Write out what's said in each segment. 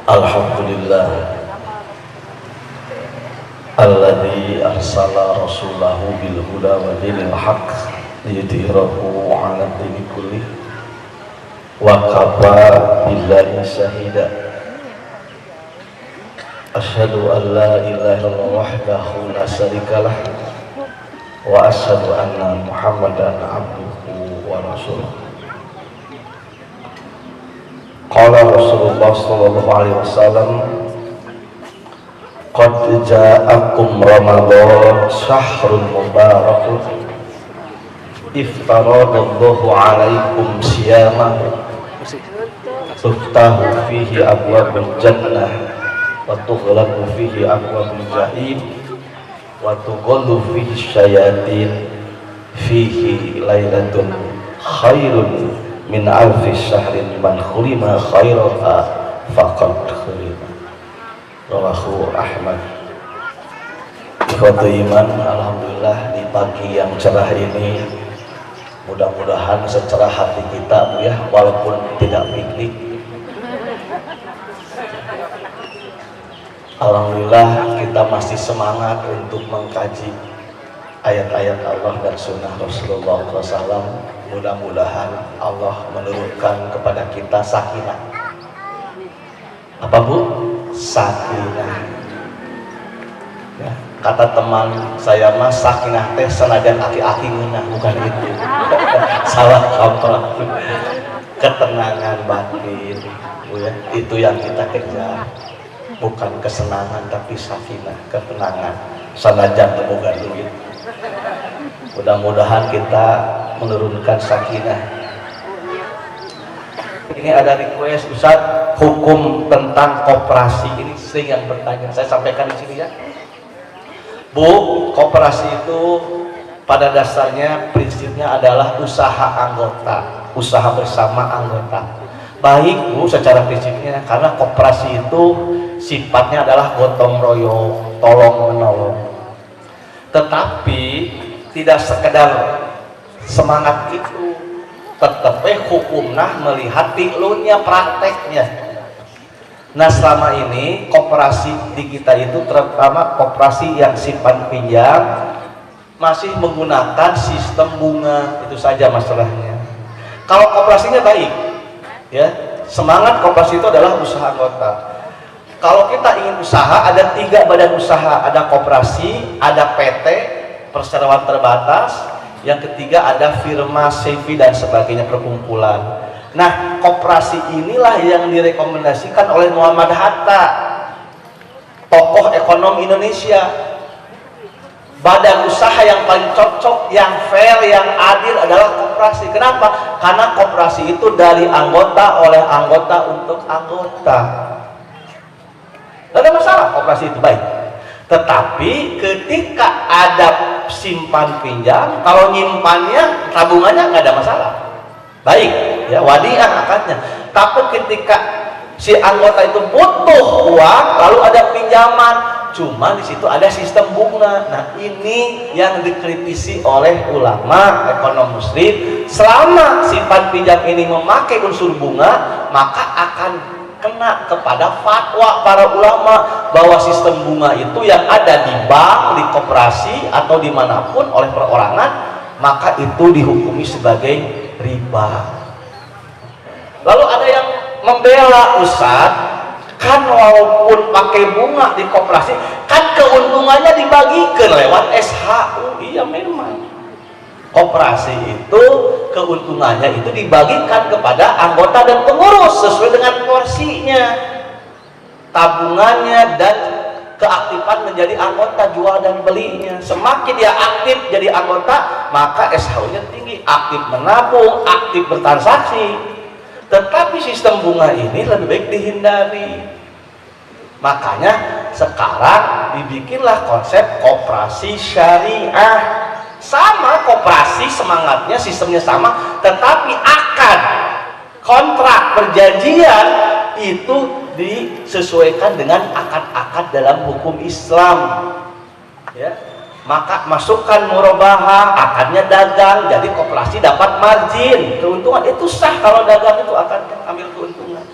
Alhamdulillah alladzi arsala rasulahu bil huda wa dinil haqq liyudhhirahu 'ala dini kullih wa kafa billahi shahida. Asyhadu an la ilaha illallah wahdahu la syarikalah wa asyhadu anna Muhammadan abduhu wa rasuluh. Qala Rasulullah sallallahu alaihi wasallam, qad ja'akum Ramadan syahrun mubarakun iftaradallahu alaikum siyamahu tuftahu fihi abwabul jannah wa tughlaqu fihi abwabul jahim wa tughallu fihi syayatin fihi lailatun khairun min alfi syahrin man khulima khairaha faqad khulima. Rawahu Ahmad. Ikhwatu iman, alhamdulillah di pagi yang cerah ini mudah-mudahan secerah hati kita Bu ya, walaupun tidak piknik. Alhamdulillah kita masih semangat untuk mengkaji ayat-ayat Allah dan sunnah Rasulullah SAW. Mudah-mudahan Allah menurunkan kepada kita sakinah. Apa Bu? Sakinah. Ya, kata teman saya mas, sakinah teh senajan aki-aki ngeunah, bukan itu. Salah kaprah. Ketenangan batin, Bu ya. Itu yang kita kejar. Bukan kesenangan tapi sakinah, ketenangan. Senajan boga duit. Mudah-mudahan kita menurunkan sakinah. Ini ada request Ustaz, hukum tentang koperasi ini sering yang bertanya. Saya sampaikan di sini ya. Bu, koperasi itu pada dasarnya prinsipnya adalah usaha anggota, usaha bersama anggota. Baik Bu secara prinsipnya, karena koperasi itu sifatnya adalah gotong royong, tolong menolong. Tetapi tidak sekedar semangat itu, tetapi hukumnya melihat fi'lunya, prakteknya. Nah selama ini koperasi di kita itu, terutama koperasi yang simpan pinjam, masih menggunakan sistem bunga, itu saja masalahnya. Kalau koperasinya baik ya, semangat koperasi itu adalah usaha anggota. Kalau kita ingin usaha, ada 3 badan usaha, ada koperasi, ada PT perseroan terbatas, yang ketiga ada firma, CV dan sebagainya, perkumpulan. Nah, koperasi inilah yang direkomendasikan oleh Muhammad Hatta, tokoh ekonom Indonesia. Badan usaha yang paling cocok, yang fair, yang adil adalah koperasi. Kenapa? Karena koperasi itu dari anggota, oleh anggota, untuk anggota. Tidak ada masalah, koperasi itu baik. Tetapi ketika ada simpan pinjam, kalau nyimpannya, tabungannya nggak ada masalah, baik ya, wadiah akadnya. Tapi ketika si anggota itu butuh uang, lalu ada pinjaman, cuma di situ ada sistem bunga. Nah ini yang dikritisi oleh ulama ekonom muslim. Selama simpan pinjam ini memakai unsur bunga, maka akan kena kepada fatwa para ulama bahwa sistem bunga itu yang ada di bank, di koperasi atau dimanapun oleh perorangan, maka itu dihukumi sebagai riba. Lalu ada yang membela, Ustaz, kan walaupun pakai bunga di koperasi, kan keuntungannya dibagikan lewat SHU. Iya memang, koperasi itu keuntungannya itu dibagikan kepada anggota dan pengurus sesuai dengan porsinya, tabungannya dan keaktifan menjadi anggota, jual dan belinya. Semakin dia aktif jadi anggota, maka SHU-nya tinggi, aktif menabung, aktif bertransaksi. Tetapi sistem bunga ini lebih baik dihindari. Makanya sekarang dibikinlah konsep koperasi syariah. Sama koperasi, semangatnya, sistemnya sama, tetapi akad, kontrak, perjanjian itu disesuaikan dengan akad-akad dalam hukum Islam ya. Maka masukkan murabahah, akadnya dagang, jadi koperasi dapat margin, keuntungan. Itu sah kalau dagang itu akan ambil keuntungan.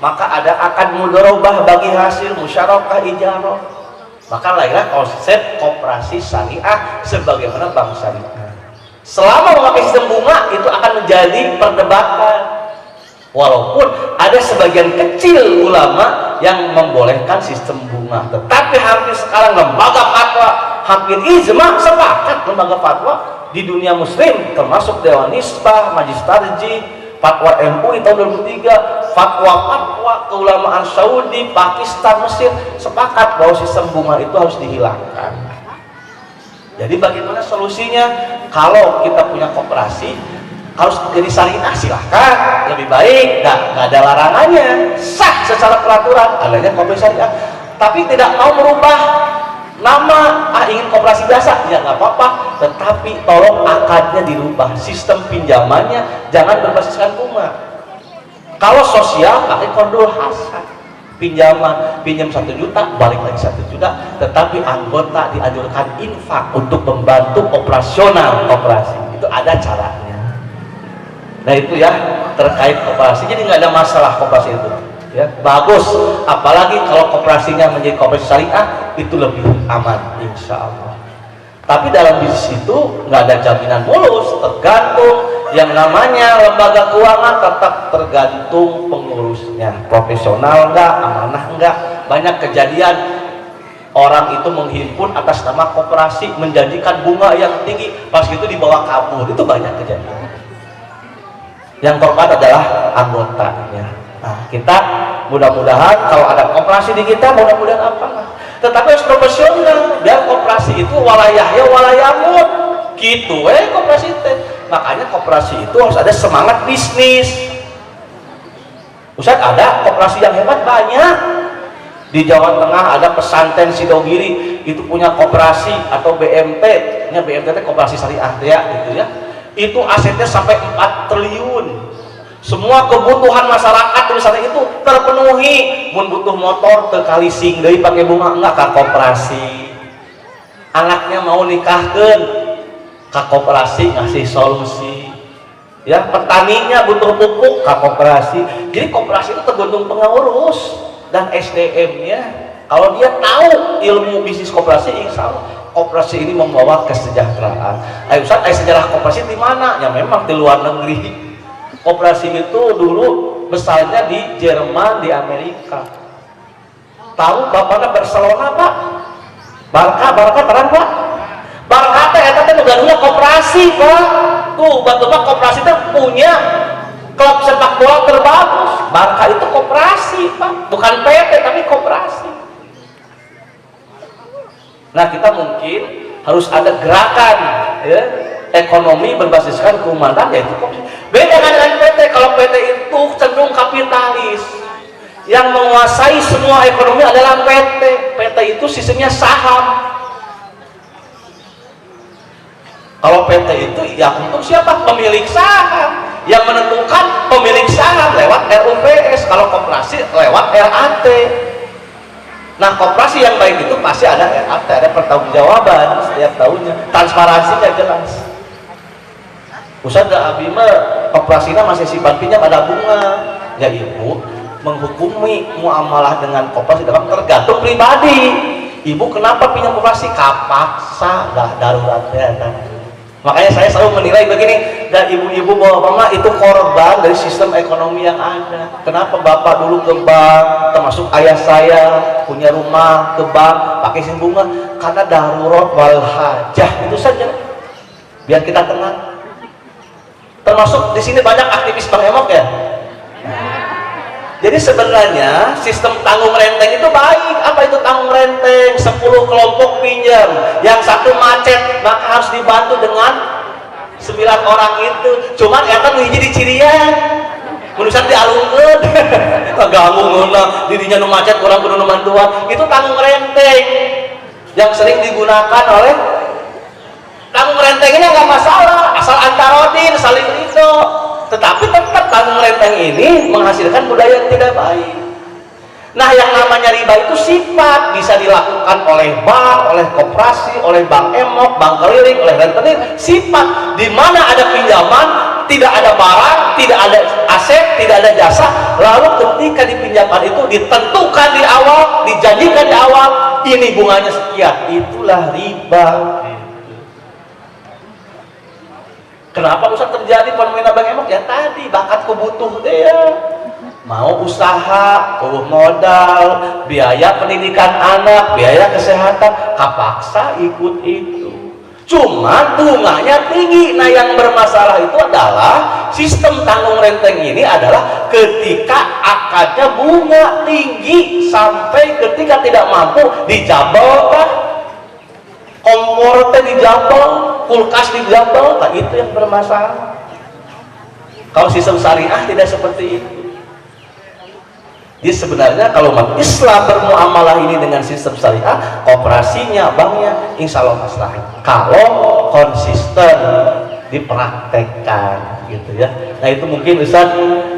maka ada akad mudharabah bagi hasil musyarakah ijarah. Maka lahirlah konsep koperasi syariah sebagaimana bank syariah. Selama memakai sistem bunga itu akan menjadi perdebatan. Walaupun ada sebagian kecil ulama yang membolehkan sistem bunga, tetapi hampir sekarang lembaga fatwa hampir ijma sepakat lembaga fatwa di dunia muslim termasuk Dewan Nisbah, Majelis Tarjih, fatwa MUI tahun 2003, fatwa keulamaan Saudi, Pakistan, Mesir sepakat bahwa sistem bunga itu harus dihilangkan. Jadi bagaimana solusinya? Kalau kita punya koperasi harus jadi syariah, silahkan, lebih baik, nggak ada larangannya, sah secara peraturan adanya koperasi syariah. Tapi tidak mau merubah nama, ingin koperasi biasa, ya nggak apa-apa, tetapi tolong akadnya dirubah, sistem pinjamannya jangan berbasiskan bunga. Kalau sosial pakai qardul hasan, pinjam 1 juta balik lagi 1 juta, tetapi anggota dianjurkan infak untuk membantu operasional koperasi, itu ada caranya. Nah itu ya terkait koperasi, jadi nggak ada masalah koperasi itu ya, bagus, apalagi kalau koperasinya menjadi koperasi syariah itu lebih aman insya Allah. Tapi dalam bisnis itu nggak ada jaminan mulus, tergantung yang namanya lembaga keuangan, tetap tergantung pengurusnya profesional nggak, amanah nggak. Banyak kejadian orang itu menghimpun atas nama koperasi, menjanjikan bunga yang tinggi, pas itu dibawa kabur, itu banyak kejadian. Yang korban adalah anggotanya. Nah, kita mudah-mudahan kalau ada koperasi di kita, mudah-mudahan apa? Tetapi harus profesional, biar koperasi itu walayahya walayamut gitu, koperasi itu. Makanya koperasi itu harus ada semangat bisnis. Ustaz, ada koperasi yang hebat banyak. Di Jawa Tengah ada pesantren Sidogiri, itu punya koperasi atau BMT, nya BMT koperasi syariah ya, gitu ya. Itu asetnya sampai 4 triliun. Semua kebutuhan masyarakat tulisannya itu terpenuhi. Mun butuh motor tekali sing deui pakai bunga enggak ka koperasi. Anaknya mau nikahkeun ka koperasi ngasih solusi. Ya, petaninya butuh pupuk ka koperasi. Jadi koperasi itu tergantung pengurus dan SDM-nya. Kalau dia tahu ilmu bisnis koperasi, insya Allah koperasi ini membawa kesejahteraan. Ayo Ustaz, sejarah koperasi di mana? Ya memang di luar negeri. Koperasi itu dulu besarnya di Jerman, di Amerika. Tahu bapaknya Barcelona Pak? Barca terang Pak? Barca teh eta teh negara koperasi Pak. Tuh batu-batu koperasi teh punya klub sepak bola terbagus. Barca itu koperasi Pak, bukan PT tapi koperasi. Nah kita mungkin harus ada gerakan ya, ekonomi berbasiskan keumatan, yaitu koperasi. Beda dengan PT. Kalau PT itu cenderung kapitalis, yang menguasai semua ekonomi adalah PT. PT itu sistemnya saham. Kalau PT itu ya untuk siapa? Pemilik saham. Yang menentukan pemilik saham lewat RUPS. Kalau koperasi lewat RAT. Nah koperasi yang baik itu pasti ada RAT, ada pertanggungjawaban setiap tahunnya, transparansinya jelas. Ustaz Abi mah koperasinya masih simpan pinjam ada bunga, ya ibu menghukumi muamalah dengan koperasi dalam tergantung pribadi. Ibu kenapa pinjam koperasi? Kapaksa, dah darurat ya kan. Makanya saya selalu menilai begini, dan ibu-ibu bapak-bapak itu korban dari sistem ekonomi yang ada. Kenapa bapak dulu ke bank, termasuk ayah saya punya rumah ke bank pakai sim bunga? Karena darurat wal hajah, itu saja. Biar kita tenang. Termasuk di sini banyak aktivis Bang Emok ya. Jadi sebenarnya sistem tanggung renteng itu baik. Apa itu tanggung renteng? 10 kelompok pinjam, yang satu macet, maka harus dibantu dengan 9 orang itu. Cuman ya kan hiji dicirian, menulisan dialungkeun, ganggu ngeuna dirinya nu macet, orang kudu nu bantuan. Itu tanggung renteng yang sering digunakan oleh tanggung rentengnya nggak masalah, asal antarodin saling ridho. Tetapi tetap tanggung renteng ini menghasilkan budaya yang tidak baik. Nah yang namanya riba itu sifat, bisa dilakukan oleh bank, oleh koperasi, oleh bank emok, bank keliling, oleh rentenir. Sifat di mana ada pinjaman tidak ada barang, tidak ada aset, tidak ada jasa, lalu ketika dipinjamkan itu ditentukan di awal, dijanjikan di awal, ini bunganya sekian, itulah riba. Kenapa bisa terjadi fenomena Bang Emok? Ya tadi, bakat kebutuh dia. Mau usaha, modal, biaya pendidikan anak, biaya kesehatan, kapaksa ikut itu. Cuma bunganya tinggi. Nah yang bermasalah itu adalah sistem tanggung renteng ini adalah ketika akadnya bunga tinggi sampai ketika tidak mampu dijabel kan, kompor dijabel, kulkas dijabel, nah itu yang bermasalah. Kalau sistem syariah tidak seperti itu. Jadi sebenarnya kalau umat Islam bermuamalah ini dengan sistem syariah, operasinya, banknya, insya Allah maslahat. Kalau konsisten dipraktekkan, gitu ya. Nah itu mungkin Ustaz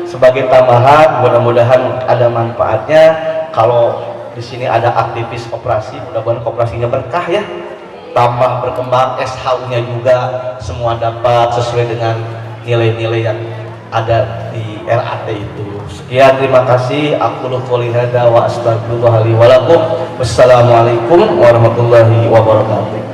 sebagai tambahan, mudah-mudahan ada manfaatnya. Kalau di sini ada aktivis koperasi, mudah-mudahan koperasinya berkah ya. Tambah berkembang, SHU-nya juga semua dapat sesuai dengan nilai-nilai yang ada di RAT itu. Sekian, terima kasih. Aku qouli hadza wa astaghfirullah li wa lakum. Wassalamualaikum warahmatullahi wabarakatuh.